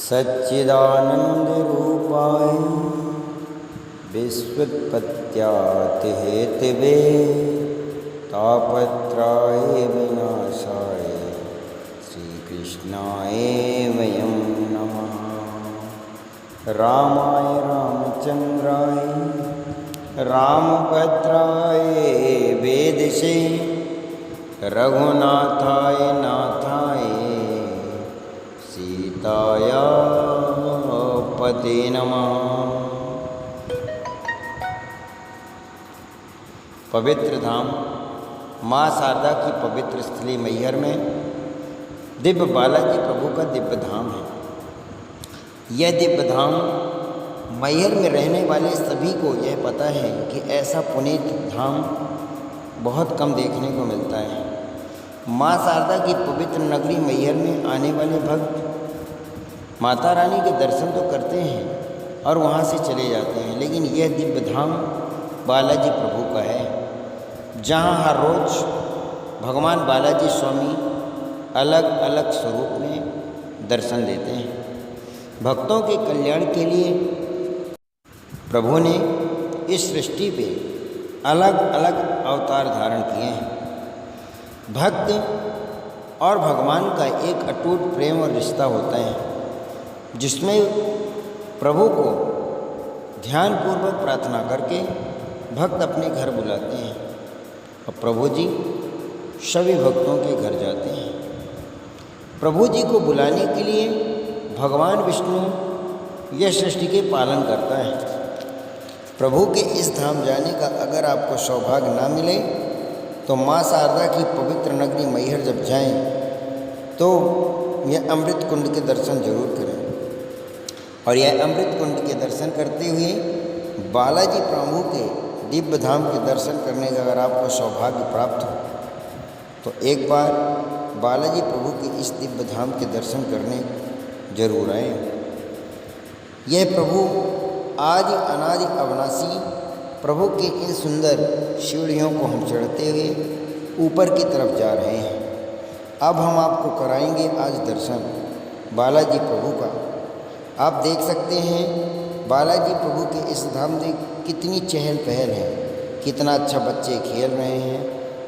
सच्चिदानन्दरूपाय विश्वोत्पत्त्यादिहेतवे तापत्राय विनाशाय श्रीकृष्णाय वयं नमः। रामाय रामचन्द्राय रामभद्राय वेदसे रघुनाथाय नाथाय सीताय पते नमः। पवित्र धाम माँ शारदा की पवित्र स्थली मैहर में दिव्य बालाजी प्रभु का दिव्य धाम है। यह दिव्य धाम मैहर में रहने वाले सभी को यह पता है कि ऐसा पुनीत धाम बहुत कम देखने को मिलता है। माँ शारदा की पवित्र नगरी मैहर में आने वाले भक्त माता रानी के दर्शन तो करते हैं और वहाँ से चले जाते हैं, लेकिन यह दिव्य धाम बालाजी प्रभु का है, जहाँ हर रोज भगवान बालाजी स्वामी अलग अलग स्वरूप में दर्शन देते हैं। भक्तों के कल्याण के लिए प्रभु ने इस सृष्टि पे अलग अलग अवतार धारण किए हैं। भक्त और भगवान का एक अटूट प्रेम और रिश्ता होता है, जिसमें प्रभु को ध्यानपूर्वक प्रार्थना करके भक्त अपने घर बुलाते हैं और प्रभु जी सभी भक्तों के घर जाते हैं। प्रभु जी को बुलाने के लिए भगवान विष्णु यह सृष्टि के पालन करता है। प्रभु के इस धाम जाने का अगर आपको सौभाग्य ना मिले तो माँ शारदा की पवित्र नगरी मैहर जब जाएं तो यह अमृत कुंड के दर्शन जरूर करें। और यह अमृत कुंड के दर्शन करते हुए बालाजी प्रभु के दिव्य धाम के दर्शन करने का अगर आपको सौभाग्य प्राप्त हो तो एक बार बालाजी प्रभु के इस दिव्य धाम के दर्शन करने जरूर आए। यह प्रभु आदि अनादि अविनाशी प्रभु के इन सुंदर सीढ़ियों को हम चढ़ते हुए ऊपर की तरफ जा रहे हैं। अब हम आपको कराएंगे आज दर्शन बालाजी प्रभु का। आप देख सकते हैं बालाजी प्रभु के इस धाम में कितनी चहल पहल है, कितना अच्छा बच्चे खेल रहे हैं,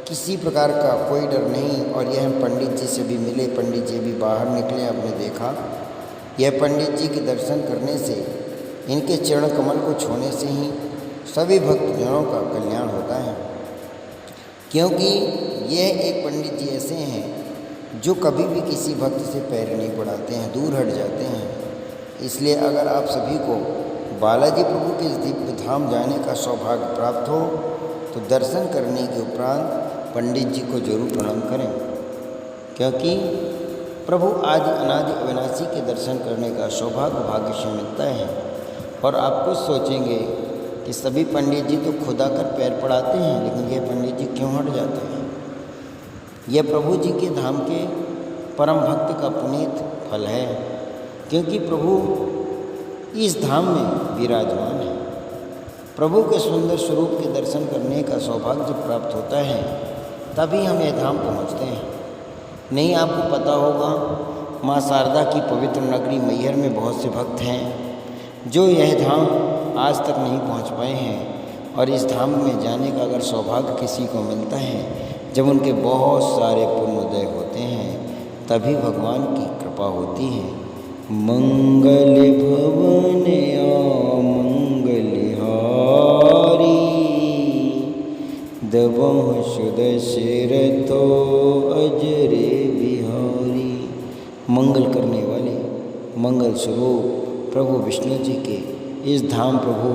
किसी प्रकार का कोई डर नहीं। और यह हम पंडित जी से भी मिले, पंडित जी भी बाहर निकले, आपने देखा। यह पंडित जी के दर्शन करने से, इनके चरण कमल को छूने से ही सभी भक्तजनों का कल्याण होता है, क्योंकि यह एक पंडित जी ऐसे हैं जो कभी भी किसी भक्त से पैर नहीं बढ़ाते हैं, दूर हट जाते हैं। इसलिए अगर आप सभी को बालाजी प्रभु के दिव्य धाम जाने का सौभाग्य प्राप्त हो तो दर्शन करने के उपरांत पंडित जी को जरूर प्रणाम करें, क्योंकि प्रभु आदि अनादि अविनाशी के दर्शन करने का सौभाग्य भाग्य से मिलता है। और आप कुछ सोचेंगे कि सभी पंडित जी तो खुदा कर पैर पड़ाते हैं, लेकिन ये पंडित जी क्यों हट जाते हैं? यह प्रभु जी के धाम के परम भक्त का पुनीत फल है, क्योंकि प्रभु इस धाम में विराजमान है। प्रभु के सुंदर स्वरूप के दर्शन करने का सौभाग्य जब प्राप्त होता है तभी हम यह धाम पहुँचते हैं। नहीं, आपको पता होगा माँ शारदा की पवित्र नगरी मैहर में बहुत से भक्त हैं जो यह धाम आज तक नहीं पहुँच पाए हैं। और इस धाम में जाने का अगर सौभाग्य किसी को मिलता है, जब उनके बहुत सारे पुण्योदय होते हैं, तभी भगवान की कृपा होती है। मंगल भवन मंगलिहारी दबहु सुदशर तो अजरे बिहारी। मंगल करने वाले मंगल स्वरूप प्रभु विष्णु जी के इस धाम प्रभु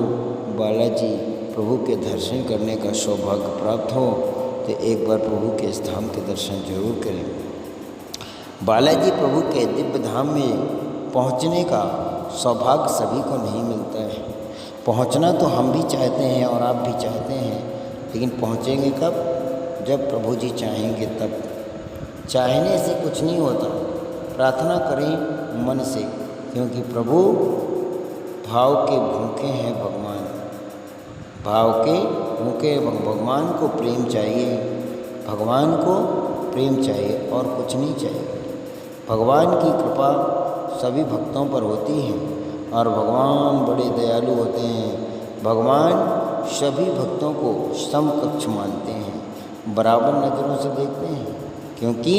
बालाजी प्रभु के दर्शन करने का सौभाग्य प्राप्त हो तो एक बार प्रभु के इस धाम के दर्शन जरूर करें। बालाजी प्रभु के दिव्य धाम में पहुंचने का सौभाग्य सभी को नहीं मिलता है। पहुंचना तो हम भी चाहते हैं और आप भी चाहते हैं, लेकिन पहुंचेंगे कब? जब प्रभु जी चाहेंगे तब। चाहने से कुछ नहीं होता, प्रार्थना करें मन से, क्योंकि प्रभु भाव के भूखे हैं भगवान। भाव के भूखे भगवान को प्रेम चाहिए, भगवान को प्रेम चाहिए और कुछ नहीं चाहिए। भगवान की कृपा सभी भक्तों पर होती है और भगवान बड़े दयालु होते हैं। भगवान सभी भक्तों को समकक्ष मानते हैं, बराबर नज़रों से देखते हैं, क्योंकि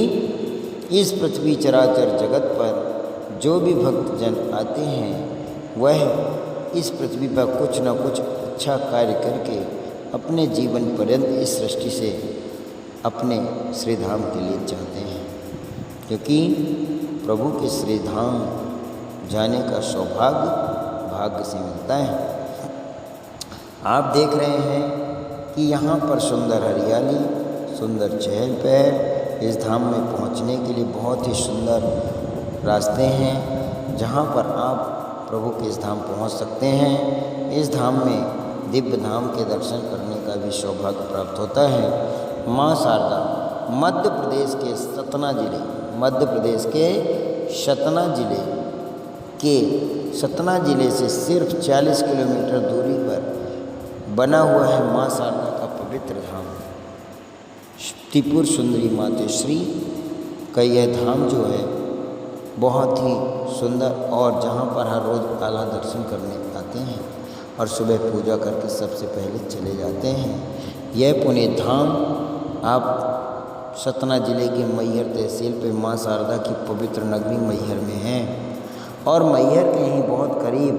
इस पृथ्वी चराचर जगत पर जो भी भक्तजन आते हैं वह इस पृथ्वी पर कुछ न कुछ अच्छा कार्य करके अपने जीवन पर्यंत इस सृष्टि से अपने श्रीधाम के लिए चाहते हैं, क्योंकि प्रभु के श्रीधाम जाने का सौभाग्य भाग्य से मिलता है। आप देख रहे हैं कि यहाँ पर सुंदर हरियाली, सुंदर चहल पहल, इस धाम में पहुँचने के लिए बहुत ही सुंदर रास्ते हैं जहाँ पर आप प्रभु के इस धाम पहुँच सकते हैं। इस धाम में दिव्य धाम के दर्शन करने का भी सौभाग्य प्राप्त होता है। माँ शारदा मध्य प्रदेश के सतना जिले, मध्य प्रदेश के सतना जिले से सिर्फ 40 किलोमीटर दूरी पर बना हुआ है माँ शारदा का पवित्र धाम त्रिपुर सुंदरी मातेश्वरी का यह धाम जो है बहुत ही सुंदर, और जहाँ पर हर रोज़ आला दर्शन करने आते हैं और सुबह पूजा करके सबसे पहले चले जाते हैं। यह पुण्य धाम आप सतना जिले के मैहर तहसील पे माँ शारदा की पवित्र नगरी मैहर में है, और मैहर के ही बहुत करीब,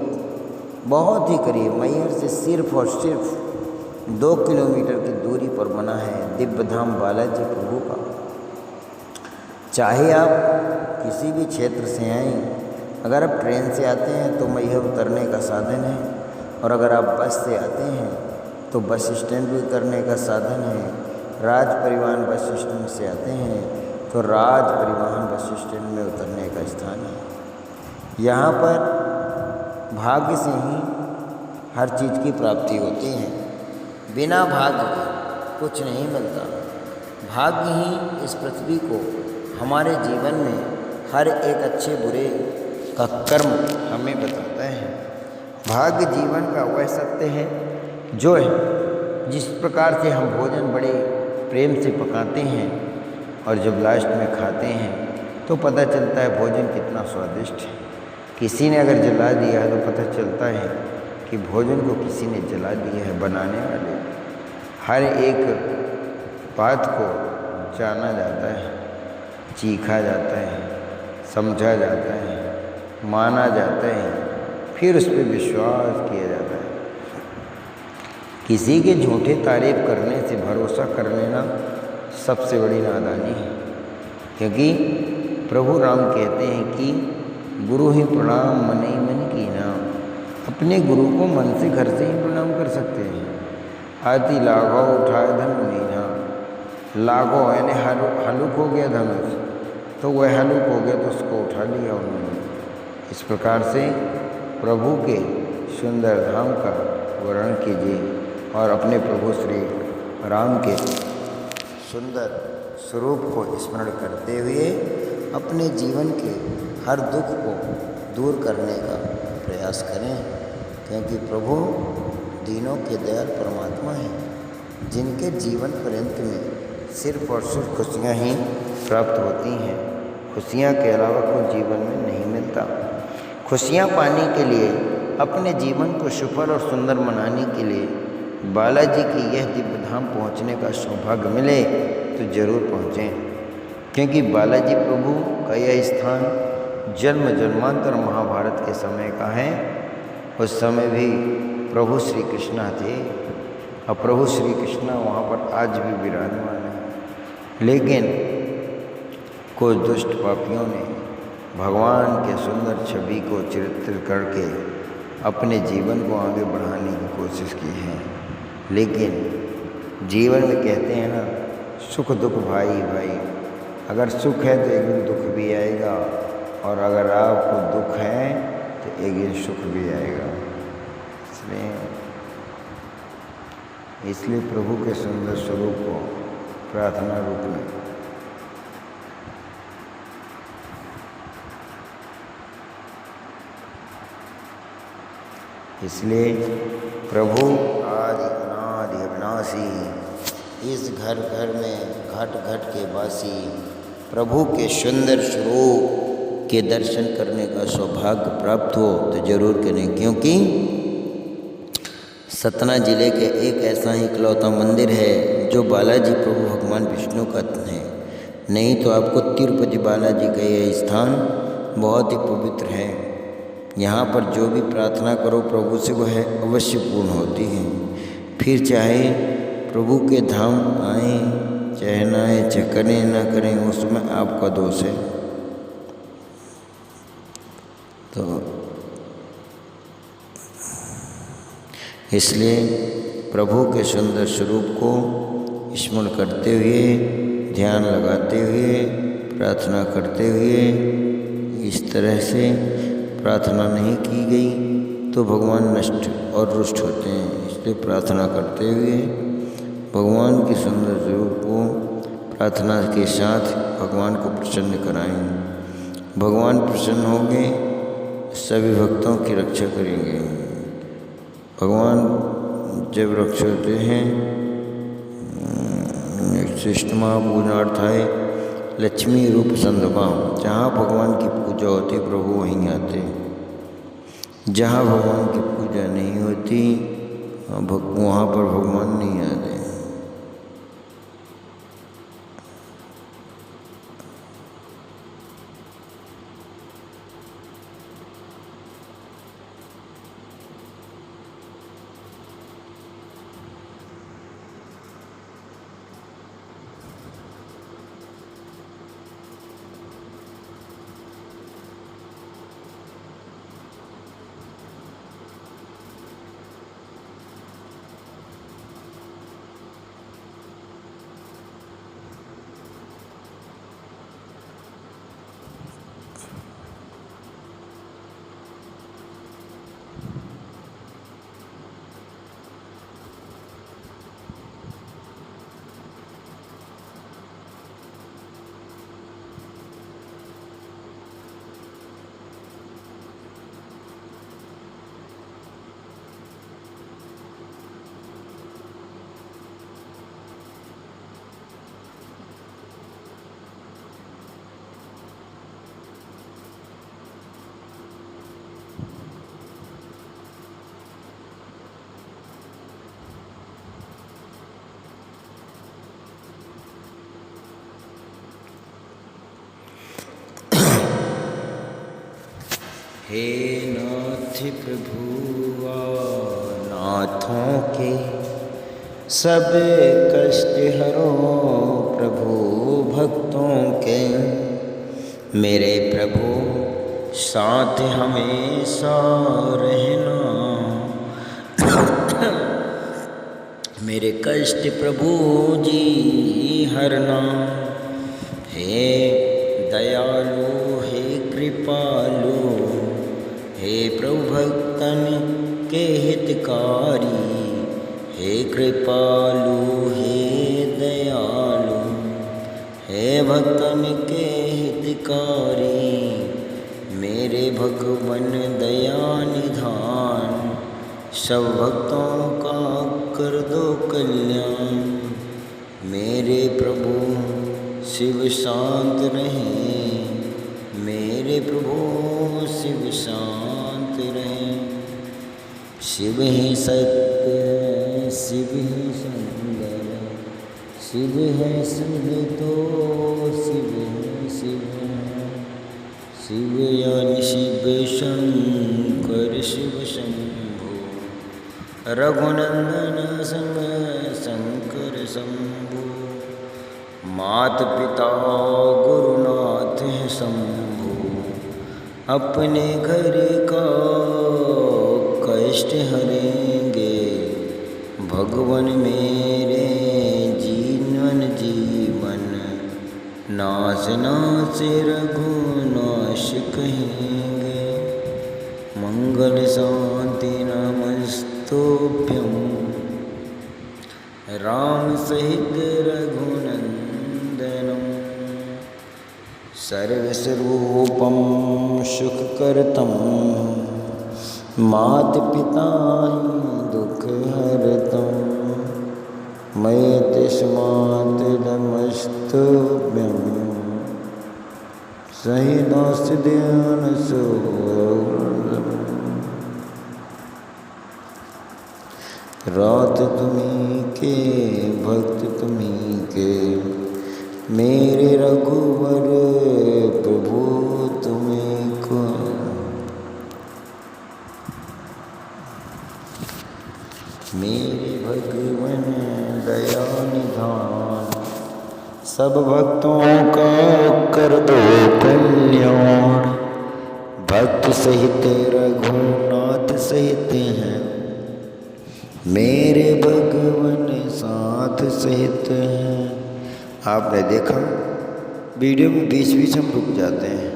बहुत ही करीब, मैहर से सिर्फ और सिर्फ 2 किलोमीटर की दूरी पर बना है दिव्य धाम बालाजी प्रभु का। चाहे आप किसी भी क्षेत्र से आएँ, अगर आप ट्रेन से आते हैं तो मैहर उतरने का साधन है, और अगर आप बस से आते हैं तो बस स्टैंड भी उतरने का साधन है। राज परिवहन बस स्टैंड से आते हैं तो राज परिवहन बस स्टैंड में उतरने का स्थान है। यहाँ पर भाग्य से ही हर चीज़ की प्राप्ति होती है, बिना भाग्य के कुछ नहीं मिलता। भाग्य ही इस पृथ्वी को हमारे जीवन में हर एक अच्छे बुरे का कर्म हमें बताता है। भाग्य जीवन का वह सत्य है जो है जिस प्रकार से हम भोजन बड़े प्रेम से पकाते हैं और जब लास्ट में खाते हैं तो पता चलता है भोजन कितना स्वादिष्ट है। किसी ने अगर जला दिया है तो पता चलता है कि भोजन को किसी ने जला दिया है। बनाने वाले हर एक बात को जाना जाता है, चीखा जाता है, समझा जाता है, माना जाता है, फिर उस पर विश्वास किया जाता है। किसी के झूठे तारीफ करने से भरोसा कर लेना सबसे बड़ी नादानी है, क्योंकि प्रभु राम कहते हैं कि गुरु ही प्रणाम मने मन की नाम। अपने गुरु को मन से घर से ही प्रणाम कर सकते हैं। आदि लाघो उठाए धन नीना, लाघो यानी हलुक हो गया धनुष, तो वह हलुक हो गया तो उसको उठा लिया उन्होंने। इस प्रकार से प्रभु के सुंदर धाम का वर्णन कीजिए और अपने प्रभु श्री राम के सुंदर स्वरूप को स्मरण करते हुए अपने जीवन के हर दुख को दूर करने का प्रयास करें, क्योंकि प्रभु दीनों के दयाल परमात्मा हैं, जिनके जीवन पर्यंत में सिर्फ और सिर्फ खुशियाँ ही प्राप्त होती हैं। खुशियाँ के अलावा कुछ जीवन में नहीं मिलता। खुशियाँ पाने के लिए, अपने जीवन को सफल और सुंदर बनाने के लिए बालाजी की यह दिव्य धाम पहुँचने का सौभाग्य मिले तो जरूर पहुँचें, क्योंकि बालाजी प्रभु का यह स्थान जन्म जन्मांतर महाभारत के समय का है। उस समय भी प्रभु श्री कृष्ण थे और प्रभु श्री कृष्ण वहाँ पर आज भी विराजमान है। लेकिन कुछ दुष्ट पापियों ने भगवान के सुंदर छवि को चित्रित करके अपने जीवन को आगे बढ़ाने की कोशिश की है। लेकिन जीवन में कहते हैं ना, सुख दुख भाई भाई। अगर सुख है तो एक दिन दुख भी आएगा, और अगर आपको दुख है तो एक दिन सुख भी आएगा। इसलिए प्रभु के सुंदर स्वरूप को प्रार्थना रूप में इसलिए प्रभु आदि अनादि अविनाशी, इस घर घर में घट घट के वासी प्रभु के सुंदर स्वरूप के दर्शन करने का सौभाग्य प्राप्त हो तो जरूर करें, क्योंकि सतना जिले के एक ऐसा ही इकलौता मंदिर है जो बालाजी प्रभु भगवान विष्णु का है। नहीं तो आपको तिरुपति बालाजी का यह स्थान बहुत ही पवित्र है। यहाँ पर जो भी प्रार्थना करो प्रभु से वह अवश्य पूर्ण होती है। फिर चाहे प्रभु के धाम आए चाहे ना आए, चाहे करें ना करें, उसमें आपका दोष है। तो इसलिए प्रभु के सुंदर स्वरूप को स्मरण करते हुए, ध्यान लगाते हुए, प्रार्थना करते हुए, इस तरह से प्रार्थना नहीं की गई तो भगवान नष्ट और रुष्ट होते हैं। इसलिए प्रार्थना करते हुए भगवान के सुंदर स्वरूप को प्रार्थना के साथ भगवान को प्रसन्न कराएं। भगवान प्रसन्न होंगे, सभी भक्तों की रक्षा करेंगे। भगवान जब रक्षा होते हैं, श्रेष्ठ महापूजार्थ है लक्ष्मी रूप संदभा। जहाँ भगवान की पूजा होती प्रभु वहीं आते। जहाँ भगवान की पूजा नहीं होती वहाँ पर भगवान नहीं आते। हे नाथ प्रभु नाथों के सब कष्ट हरो प्रभु भक्तों के। मेरे प्रभु साथ हमेशा रहना, मेरे कष्ट प्रभु जी हरना। हे दयालु हे कृपालु हे प्रभु भक्तन के हितकारी, हे कृपालु हे दयालु हे भक्तन के हितकारी। मेरे भगवन दया निधान, सब भक्तों का कर दो कल्याण। मेरे प्रभु शिव शांत रहे, मेरे प्रभु शिव शांत रहे। शिव ही सत्य है, शिव ही सुंदर है, शिव है सब तो शिव है शिव है। शिव यानी शिव शंकर शिव शंभु, रघुनंदन संग शंकर शंभु। मात पिता गुरुनाथ है शंभु, अपने घर का कष्ट हरेंगे। भगवान मेरे जीवन जीवन, नाश नाश रघुनाश कहेंगे। मंगल शांति नमस्तुभ्यं, राम सहित रघुनंदनम। सर्वस्वरूपं सुखकर्तं, माता-पिता दुख हरतं। मयि तस्मात् नमस्तुभ्यं, सही दास ध्यान सो रात तुम्हीं के भक्त तुम्हीं के मेरे रघुवर प्रभु तुम्हीं को। मेरे भगवन दया निधान सब भक्तों का कर दो कल्याण। भक्त सहित रघुनाथ सहित हैं मेरे भगवन साथ सहित हैं। आपने देखा वीडियो में बीच बीच हम रुक जाते हैं,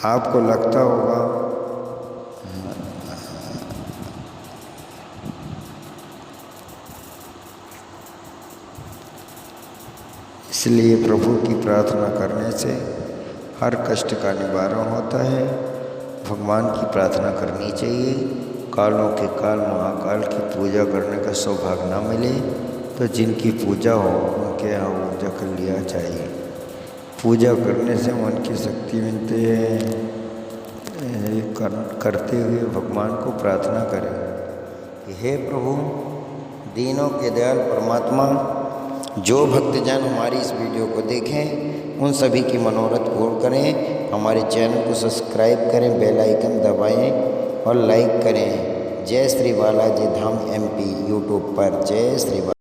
आपको लगता होगा इसलिए प्रभु की प्रार्थना करने से हर कष्ट का निवारण होता है। भगवान की प्रार्थना करनी चाहिए। कालों के काल महाकाल की पूजा करने का सौभाग्य न मिले तो जिनकी पूजा हो उनके यहाँ ऊर्जा कर लिया चाहिए। पूजा करने से मन की शक्ति मिलती है। करते हुए भगवान को प्रार्थना करें कि हे प्रभु दीनों के दयाल परमात्मा, जो भक्तजन हमारी इस वीडियो को देखें उन सभी की मनोरथ पूर्ण करें। हमारे चैनल को सब्सक्राइब करें, बेल आइकन दबाएं और लाइक करें। जय श्री बालाजी धाम MP यूट्यूब पर। जय श्री बाला।